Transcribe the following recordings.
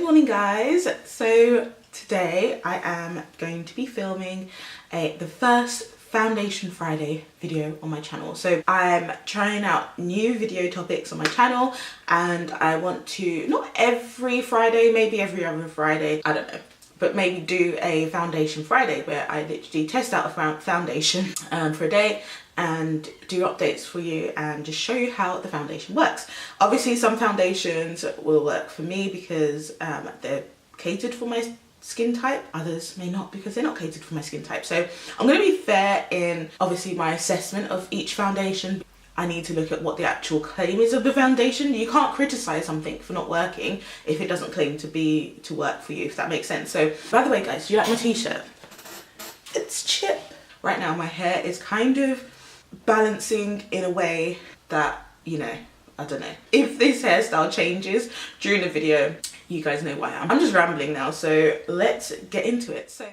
morning guys. So today I am going to be filming the first Foundation Friday video on my channel. So I'm trying out new video topics on my channel and I want to, not every Friday, maybe every other Friday, I don't know, but maybe do a Foundation Friday where I literally test out a foundation for a day and do updates for you and just show you how the foundation works. Obviously some foundations will work for me because they're catered for my skin type, others may not because they're not catered for my skin type. So I'm going to be fair in obviously my assessment of each foundation. I need to look at what the actual claim is of the foundation. You can't criticize something for not working if it doesn't claim to work for you, if that makes sense. So by the way guys, do you like my t-shirt? It's Chip. Right now my hair is kind of balancing in a way that, you know, I don't know. If this hairstyle changes during the video, you guys know why I'm just rambling now, so let's get into it. So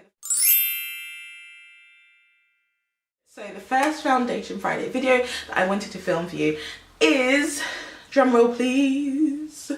the first Foundation Friday video that I wanted to film for you is, drumroll please,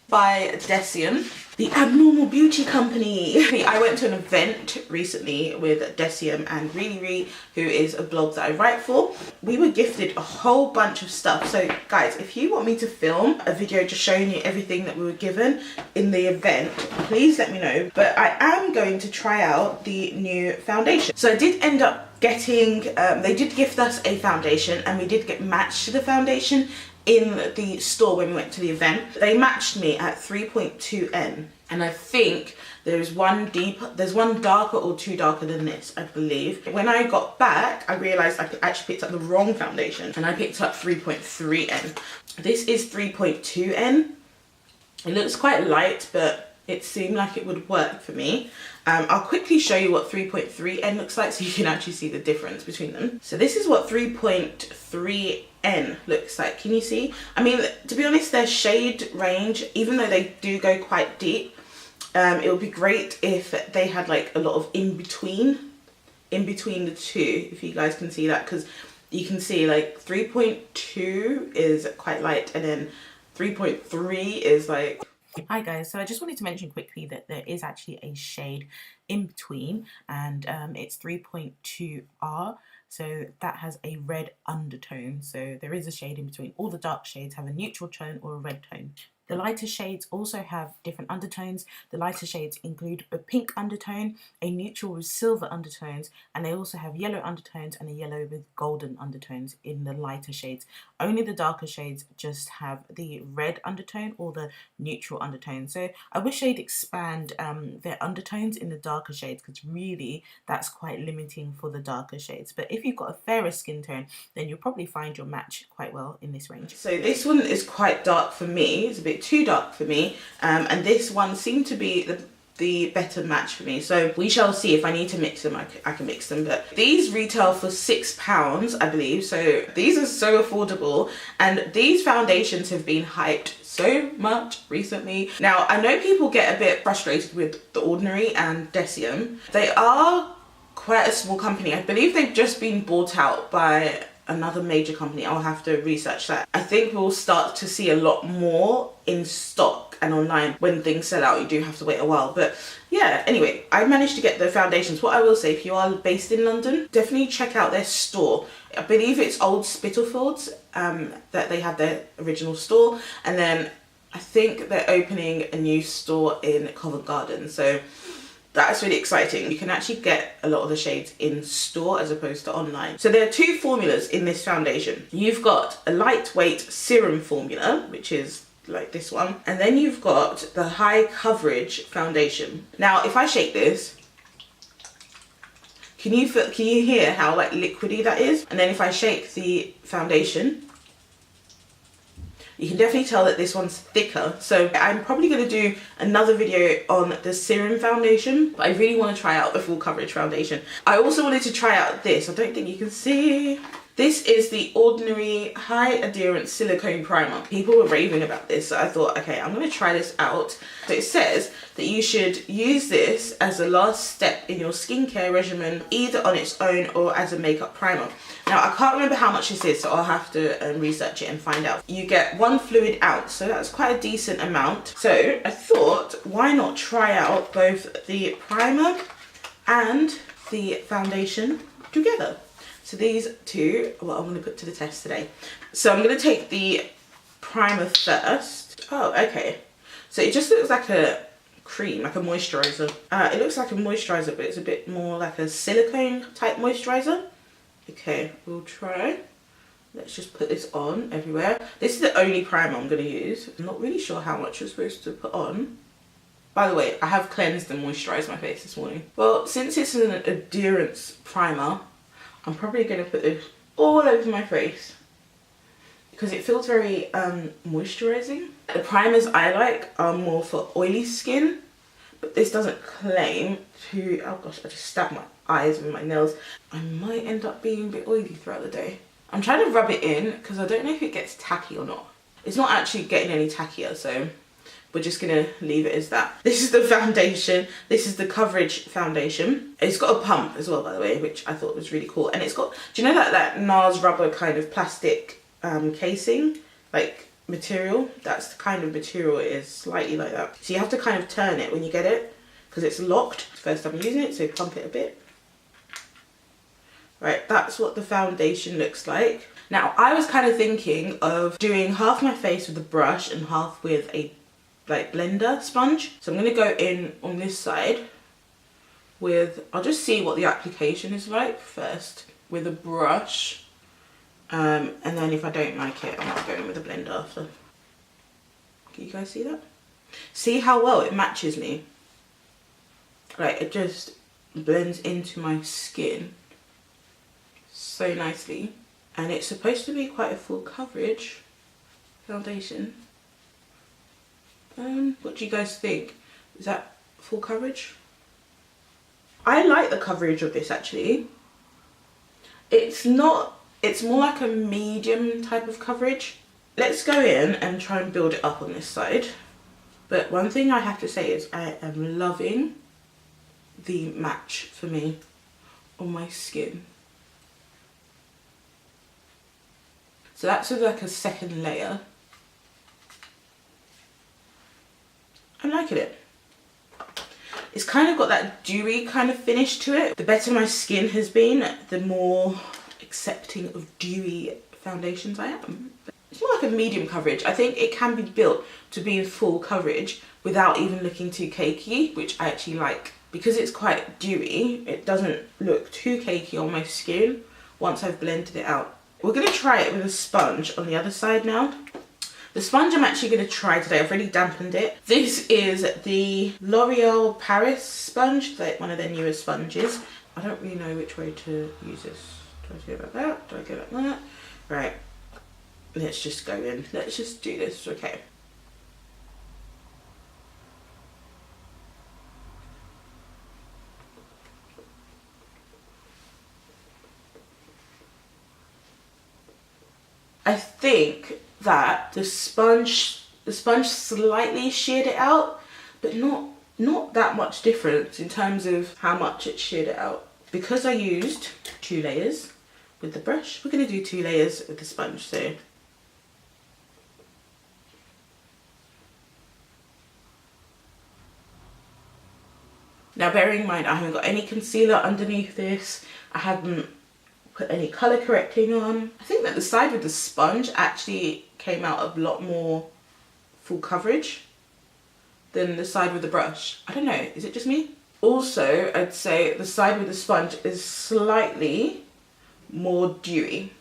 by Deciem, the Abnormal Beauty Company. I went to an event recently with Deciem and Really Ree, who is a blog that I write for. We were gifted a whole bunch of stuff. So guys, if you want me to film a video just showing you everything that we were given in the event, please let me know. But I am going to try out the new foundation. So I did end up getting, they did gift us a foundation and we did get matched to the foundation in the store when we went to the event. They matched me at 3.2N and I think there's one darker or two darker than this, I believe. When I got back I realized I actually picked up the wrong foundation and I picked up 3.3N. This is 3.2N. It looks quite light but it seemed like it would work for me. I'll quickly show you what 3.3N looks like so you can actually see the difference between them. So this is what 3.3N looks like. Can you see? I mean, to be honest, their shade range, even though they do go quite deep, it would be great if they had like a lot of in between the two, if you guys can see that, because you can see like 3.2 is quite light and then 3.3 is like... Hi guys, so I just wanted to mention quickly that there is actually a shade in between and it's 3.2R, so that has a red undertone. So there is a shade in between. All the dark shades have a neutral tone or a red tone. The lighter shades also have different undertones. The lighter shades include a pink undertone, a neutral with silver undertones, and they also have yellow undertones and a yellow with golden undertones in the lighter shades. Only the darker shades just have the red undertone or the neutral undertone. So I wish they'd expand their undertones in the darker shades, because really that's quite limiting for the darker shades. But if you've got a fairer skin tone, then you'll probably find your match quite well in this range. So this one is quite dark for me. It's a bit too dark for me, and this one seemed to be the better match for me. So we shall see. If I need to mix them, I can mix them. But these retail for £6, I believe, so these are so affordable, and these foundations have been hyped so much recently. Now I know people get a bit frustrated with The Ordinary and Deciem. They are quite a small company. I believe they've just been bought out by another major company. I'll have to research that. I think we'll start to see a lot more in stock and online. When things sell out, you do have to wait a while. But yeah, anyway, I managed to get the foundations. What I will say, if you are based in London, definitely check out their store. I believe it's Old Spital Fields that they have their original store, and then I think they're opening a new store in Covent Garden. So that's really exciting. You can actually get a lot of the shades in store as opposed to online. So there are two formulas in this foundation. You've got a lightweight serum formula, which is like this one, and then you've got the high coverage foundation. Now if I shake this, can you hear how like liquidy that is? And then if I shake the foundation, you can definitely tell that this one's thicker. So I'm probably going to do another video on the serum foundation, but I really want to try out the full coverage foundation. I also wanted to try out this. I don't think you can see. This is the Ordinary High Adherence Silicone Primer. People were raving about this, so I thought, okay, I'm going to try this out. So it says that you should use this as a last step in your skincare regimen, either on its own or as a makeup primer. Now, I can't remember how much this is, so I'll have to research it and find out. You get 1 fluid ounce, so that's quite a decent amount. So I thought, why why not try out both the primer and the foundation together? So these two are what I'm going to put to the test today. So I'm going to take the primer first. Oh, okay. So it just looks like a cream, like a moisturizer. It looks like a moisturizer, but it's a bit more like a silicone type moisturizer. Okay, we'll try. Let's just put this on everywhere. This is the only primer I'm going to use. I'm not really sure how much you're supposed to put on. By the way, I have cleansed and moisturised my face this morning. Well, since it's an adherence primer, I'm probably going to put this all over my face because it feels very moisturising. The primers I like are more for oily skin, but this doesn't claim to... Oh gosh, I just stabbed my eyes with my nails. I might end up being a bit oily throughout the day. I'm trying to rub it in because I don't know if it gets tacky or not. It's not actually getting any tackier, so we're just gonna leave it as that. This is the foundation. This is the coverage foundation. It's got a pump as well, by the way, which I thought was really cool. And it's got, do you know that NARS rubber kind of plastic casing, like material? That's the kind of material it is, slightly like that. So you have to kind of turn it when you get it because it's locked. It's the first time I'm using it, so pump it a bit. Right, that's what the foundation looks like. Now, I was kind of thinking of doing half my face with a brush and half with a like blender sponge. So I'm going to go in on this side with, I'll just see what the application is like first with a brush. And then if I don't like it, I might go in with a blender after. Can you guys see that? See how well it matches me? Like, it just blends into my skin so nicely. And it's supposed to be quite a full coverage foundation. What do you guys think? Is that full coverage? I like the coverage of this actually. It's not, it's more like a medium type of coverage. Let's go in and try and build it up on this side. But one thing I have to say is I am loving the match for me on my skin. So that's with like a second layer. I'm liking it. It's kind of got that dewy kind of finish to it. The better my skin has been, the more accepting of dewy foundations I am. It's more like a medium coverage. I think it can be built to be in full coverage without even looking too cakey, which I actually like. Because it's quite dewy, it doesn't look too cakey on my skin once I've blended it out. We're going to try it with a sponge on the other side now. The sponge I'm actually going to try today, I've already dampened it. This is the L'Oreal Paris sponge, like one of their newest sponges. I don't really know which way to use this. Do I go like that? Do I go like that? Right, let's just go in. Let's just do this, okay. I think that the sponge slightly sheared it out, but not that much difference in terms of how much it sheared it out. Because I used 2 layers with the brush, we're going to do 2 layers with the sponge. So now bearing in mind I haven't got any concealer underneath this, I haven't put any colour correcting on. I think that the side with the sponge actually came out a lot more full coverage than the side with the brush. I don't know, is it just me? Also, I'd say the side with the sponge is slightly more dewy.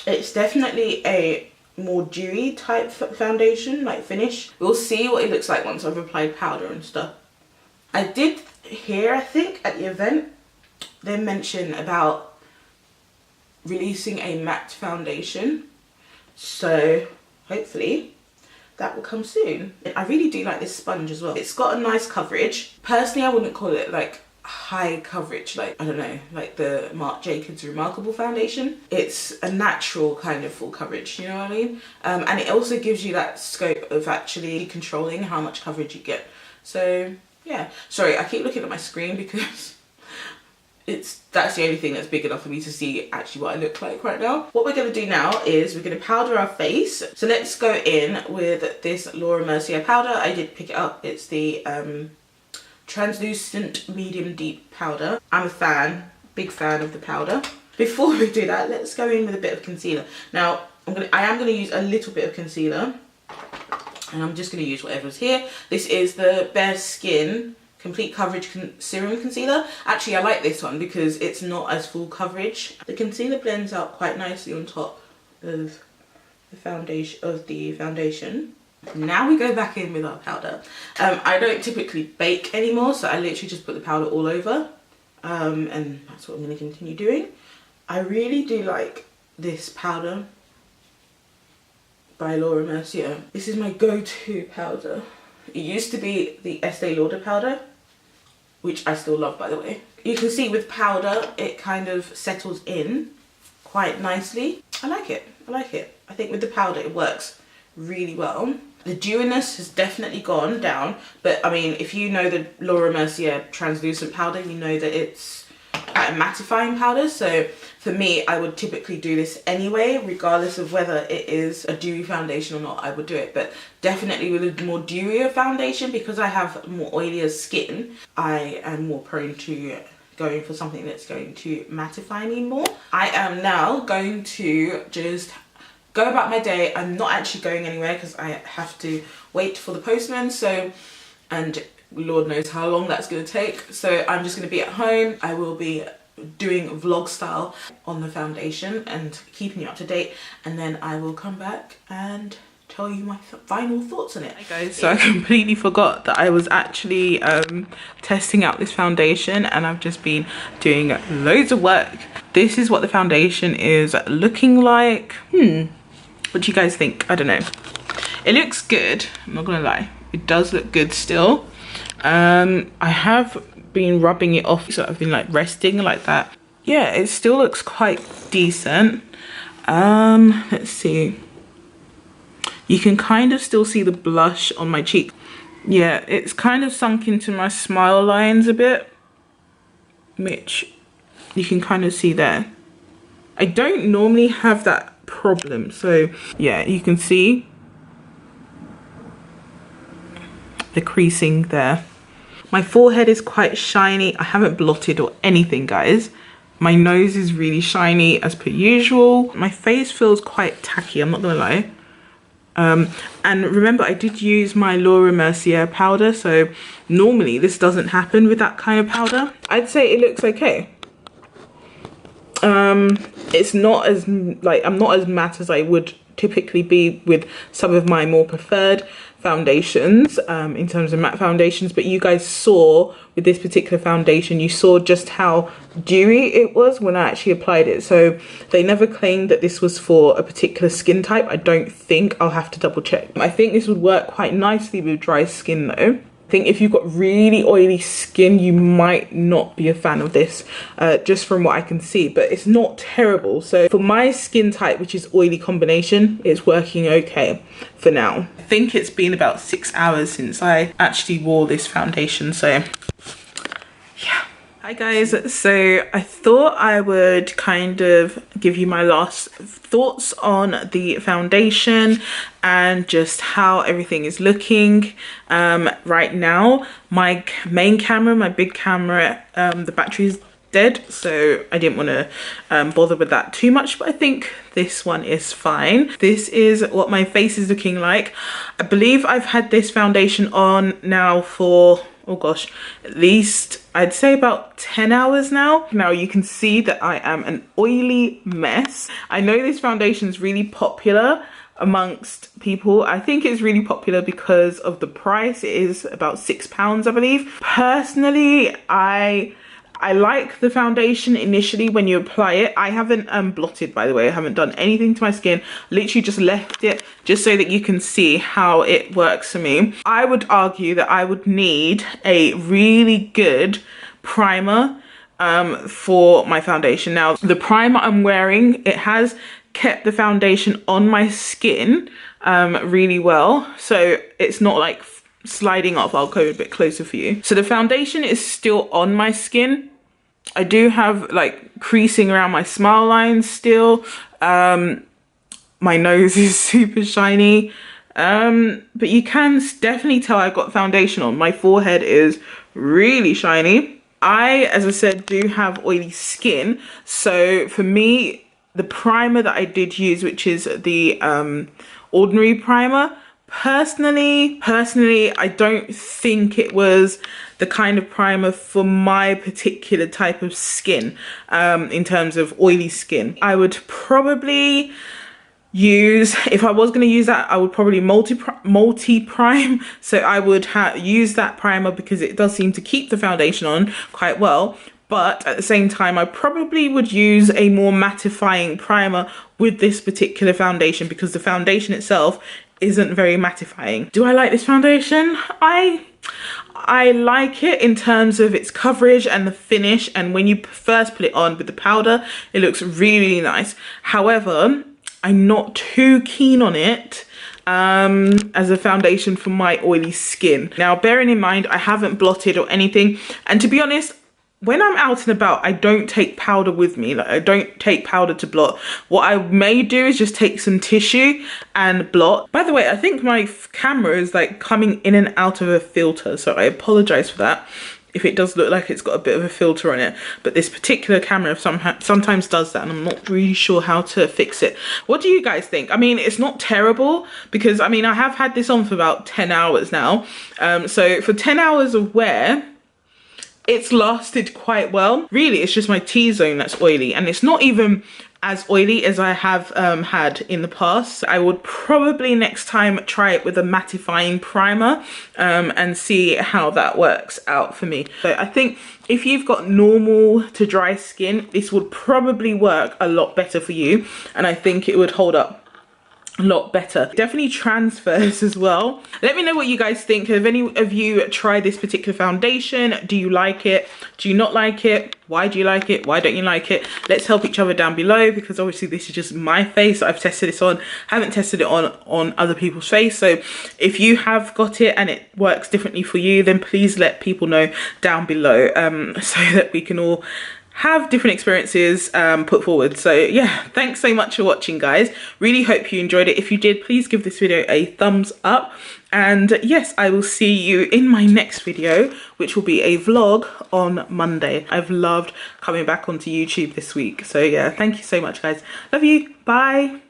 It's definitely a more dewy type foundation, like finish. We'll see what it looks like once I've applied powder and stuff. I did hear, I think, at the event, they mentioned about releasing a matte foundation, so hopefully that will come soon. I really do like this sponge as well. It's got a nice coverage. Personally, I wouldn't call it like high coverage, like, I don't know, like the Marc Jacobs Remarkable foundation. It's a natural kind of full coverage, you know what I mean? And it also gives you that scope of actually controlling how much coverage you get. So yeah, sorry, I keep looking at my screen because that's the only thing that's big enough for me to see actually what I look like right now. What we're going to do now is we're going to powder our face. So let's go in with this Laura Mercier powder. I did pick it up. It's the translucent medium deep powder. I'm a fan, big fan of the powder. Before we do that, let's go in with a bit of concealer. Now I am going to use a little bit of concealer, and I'm just going to use whatever's here. This is the Bare Skin Complete Coverage Serum Concealer. Actually, I like this one because it's not as full coverage. The concealer blends out quite nicely on top of the foundation. Now we go back in with our powder. I don't typically bake anymore, so I literally just put the powder all over, and that's what I'm going to continue doing. I really do like this powder by Laura Mercier. This is my go-to powder. It used to be the Estee Lauder powder, which I still love, by the way. You can see with powder, it kind of settles in quite nicely. I like it. I like it. I think with the powder, it works really well. The dewiness has definitely gone down, but I mean, if you know the Laura Mercier translucent powder, you know that it's a mattifying powder. So for me, I would typically do this anyway, regardless of whether it is a dewy foundation or not. I would do it, but definitely with a more dewier foundation, because I have more oilier skin, I am more prone to going for something that's going to mattify me more. I am now going to just go about my day. I'm not actually going anywhere because I have to wait for the postman, so, and Lord knows how long that's going to take. So I'm just going to be at home. I will be doing vlog style on the foundation and keeping you up to date, and then I will come back and tell you my final thoughts on it. Hi guys, so I completely forgot that I was actually testing out this foundation, and I've just been doing loads of work. This is what the foundation is looking like. What do you guys think? I don't know. It looks good, I'm not gonna lie. It does look good still. I have been rubbing it off, so I've been like resting like that. Yeah, it still looks quite decent. Let's see. You can kind of still see the blush on my cheek. Yeah, it's kind of sunk into my smile lines a bit, which you can kind of see there. I don't normally have that problem, so yeah, you can see the creasing there. My forehead is quite shiny. I haven't blotted or anything, guys. My nose is really shiny as per usual. My face feels quite tacky, I'm not gonna lie. And remember, I did use my Laura Mercier powder, so normally this doesn't happen with that kind of powder. I'd say it looks okay. It's not as, like, I'm not as matte as I would typically be with some of my more preferred foundations, in terms of matte foundations, but you guys saw with this particular foundation, you saw just how dewy it was when I actually applied it. So they never claimed that this was for a particular skin type. I don't think. I'll have to double check. I think this would work quite nicely with dry skin though. I think if you've got really oily skin, you might not be a fan of this, just from what I can see, but it's not terrible. So for my skin type, which is oily combination, it's working okay for now. I think it's been about 6 hours since I actually wore this foundation, so yeah. Hi guys, so I thought I would kind of give you my last thoughts on the foundation and just how everything is looking right now. My main camera, my big camera, the battery is dead, so I didn't want to bother with that too much, but I think this one is fine. This is what my face is looking like. I believe I've had this foundation on now for, oh gosh, at least I'd say about 10 hours now. Now you can see that I am an oily mess. I know this foundation is really popular amongst people. I think it's really popular because of the price. It is about £6, I believe. Personally, I like the foundation initially when you apply it. I haven't blotted, by the way. I haven't done anything to my skin. Literally just left it just so that you can see how it works for me. I would argue that I would need a really good primer for my foundation. Now, the primer I'm wearing, it has kept the foundation on my skin really well. So it's not like sliding off. I'll go a bit closer for you. So the foundation is still on my skin. I do have like creasing around my smile lines still. My nose is super shiny. But you can definitely tell I've got foundation on. My forehead is really shiny. As I said, do have oily skin. So for me, the primer that I did use, which is the Ordinary primer, personally, I don't think it was the kind of primer for my particular type of skin, in terms of oily skin. I would probably use, if I was going to use that, I would probably multi-prime. So I would use that primer because it does seem to keep the foundation on quite well. But at the same time, I probably would use a more mattifying primer with this particular foundation because the foundation itself isn't very mattifying. Do I like this foundation? I like it in terms of its coverage and the finish, and when you first put it on with the powder, it looks really, really nice. However, I'm not too keen on it as a foundation for my oily skin. Now, bearing in mind, I haven't blotted or anything, and to be honest, when I'm out and about, I don't take powder with me. Like, I don't take powder to blot. What I may do is just take some tissue and blot. By the way, I think my camera is like coming in and out of a filter, so I apologize for that if it does look like it's got a bit of a filter on it. But this particular camera sometimes does that, and I'm not really sure how to fix it. What do you guys think? I mean, it's not terrible because, I mean, I have had this on for about 10 hours now. So for 10 hours of wear, it's lasted quite well. Really, it's just my T-zone that's oily, and it's not even as oily as I have had in the past. I would probably next time try it with a mattifying primer and see how that works out for me. So I think if you've got normal to dry skin, this would probably work a lot better for you, and I think it would hold up a lot better. Definitely transfers as well. Let me know what you guys think. Have any of you tried this particular foundation? Do you like it? Do you not like it? Why do you like it? Why don't you like it? Let's help each other down below, because obviously this is just my face. I've tested this on, haven't tested it on other people's face. So if you have got it and it works differently for you, then please let people know down below, so that we can all have different experiences put forward. So yeah, thanks so much for watching, guys. Really hope you enjoyed it. If you did, please give this video a thumbs up, and yes, I will see you in my next video, which will be a vlog on Monday. I've loved coming back onto YouTube this week. So yeah, thank you so much, guys. Love you. Bye.